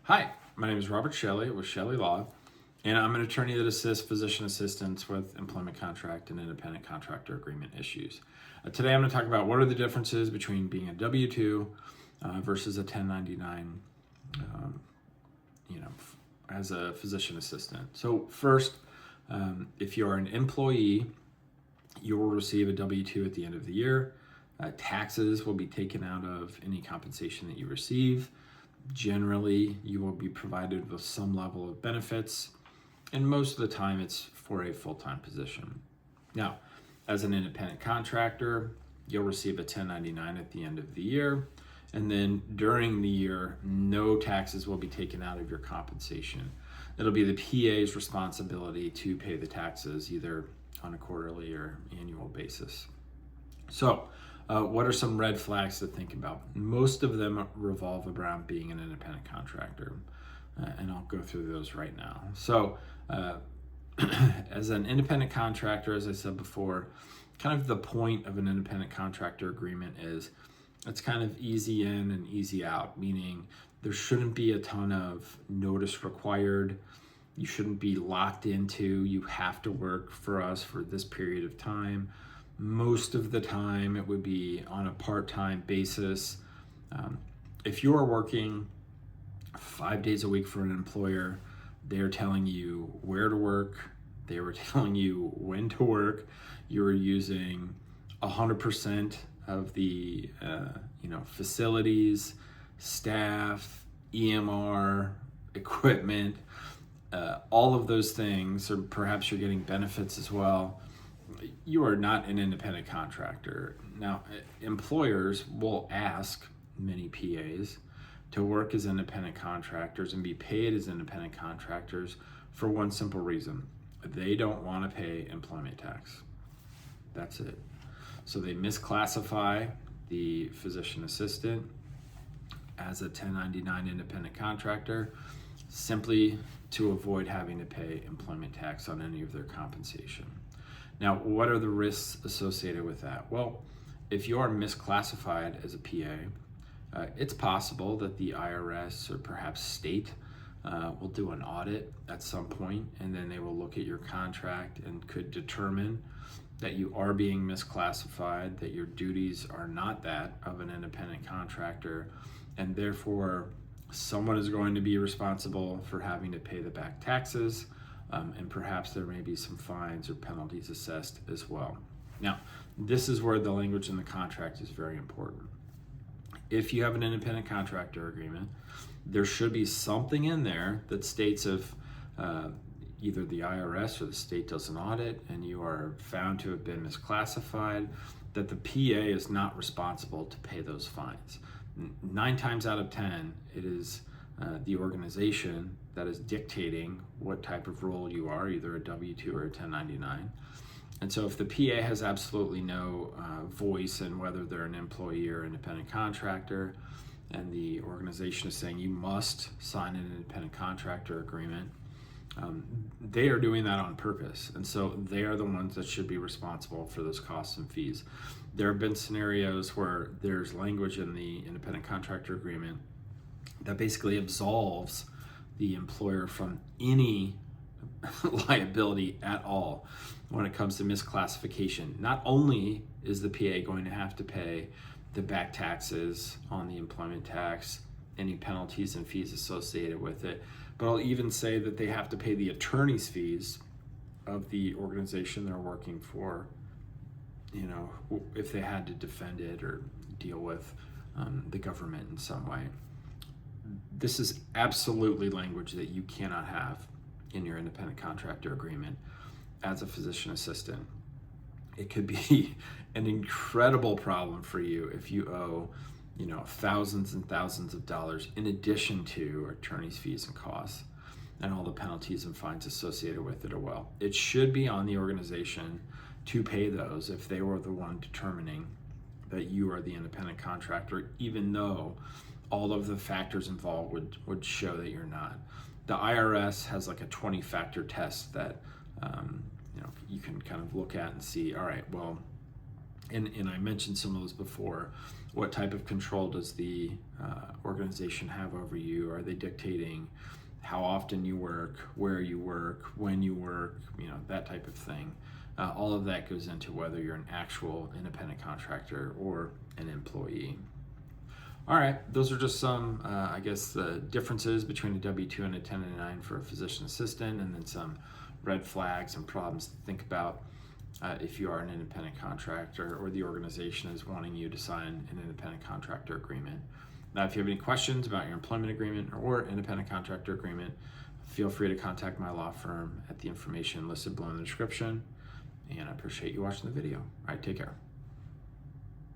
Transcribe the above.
Hi, my name is Robert Chelle with Chelle Law, and I'm an attorney that assists physician assistants with employment contract and independent contractor agreement issues. Today I'm going to talk about what are the differences between being a W-2 versus a 1099, as a physician assistant. So first, if you're an employee, you will receive a W-2 at the end of the year. Taxes will be taken out of any compensation that you receive. Generally, you will be provided with some level of benefits, and most of the time it's for a full-time position. Now, as an independent contractor, you'll receive a 1099 at the end of the year, and then during the year, no taxes will be taken out of your compensation. It'll be the PA's responsibility to pay the taxes either on a quarterly or annual basis. So, what are some red flags to think about? Most of them revolve around being an independent contractor, and I'll go through those right now. So, as an independent contractor, as I said before, kind of the point of an independent contractor agreement is it's kind of easy in and easy out, meaning there shouldn't be a ton of notice required. You shouldn't be locked into, you have to work for us for this period of time. Most of the time it would be on a part-time basis. If you're working 5 days a week for an employer, they're telling you where to work, they were telling you when to work, you're using 100% of the facilities, staff, EMR, equipment, all of those things, or perhaps you're getting benefits as well. You are not an independent contractor. Now, employers will ask many PAs to work as independent contractors and be paid as independent contractors for one simple reason. They don't want to pay employment tax. That's it. So they misclassify the physician assistant as a 1099 independent contractor simply to avoid having to pay employment tax on any of their compensation. Now, what are the risks associated with that? Well, if you are misclassified as a PA, it's possible that the IRS or perhaps state will do an audit at some point, and then they will look at your contract and could determine that you are being misclassified, that your duties are not that of an independent contractor, and therefore someone is going to be responsible for having to pay the back taxes. And perhaps there may be some fines or penalties assessed as well. Now, this is where the language in the contract is very important. If you have an independent contractor agreement, there should be something in there that states if either the IRS or the state does an audit and you are found to have been misclassified, that the PA is not responsible to pay those fines. 9 times out of 10, it is the organization that is dictating what type of role you are, either a W-2 or a 1099. And so if the PA has absolutely no voice in whether they're an employee or independent contractor, and the organization is saying you must sign an independent contractor agreement, they are doing that on purpose. And so they are the ones that should be responsible for those costs and fees. There have been scenarios where there's language in the independent contractor agreement that basically absolves the employer from any liability at all when it comes to misclassification. Not only is the PA going to have to pay the back taxes on the employment tax, any penalties and fees associated with it, but I'll even say that they have to pay the attorney's fees of the organization they're working for, if they had to defend it or deal with the government in some way. This is absolutely language that you cannot have in your independent contractor agreement as a physician assistant. It could be an incredible problem for you if you owe, thousands and thousands of dollars in addition to attorney's fees and costs and all the penalties and fines associated with it as well. It should be on the organization to pay those if they were the one determining that you are the independent contractor, even though all of the factors involved would show that you're not. The IRS has like a 20-factor test that you can kind of look at and see, all right, well, and I mentioned some of those before. what type of control does the organization have over you? Are they dictating how often you work, where you work, when you work, that type of thing. All of that goes into whether you're an actual independent contractor or an employee. All right, those are just some, differences between a W-2 and a 1099 for a physician assistant, and then some red flags and problems to think about if you are an independent contractor or the organization is wanting you to sign an independent contractor agreement. Now, if you have any questions about your employment agreement or independent contractor agreement, feel free to contact my law firm at the information listed below in the description. And I appreciate you watching the video. All right, take care.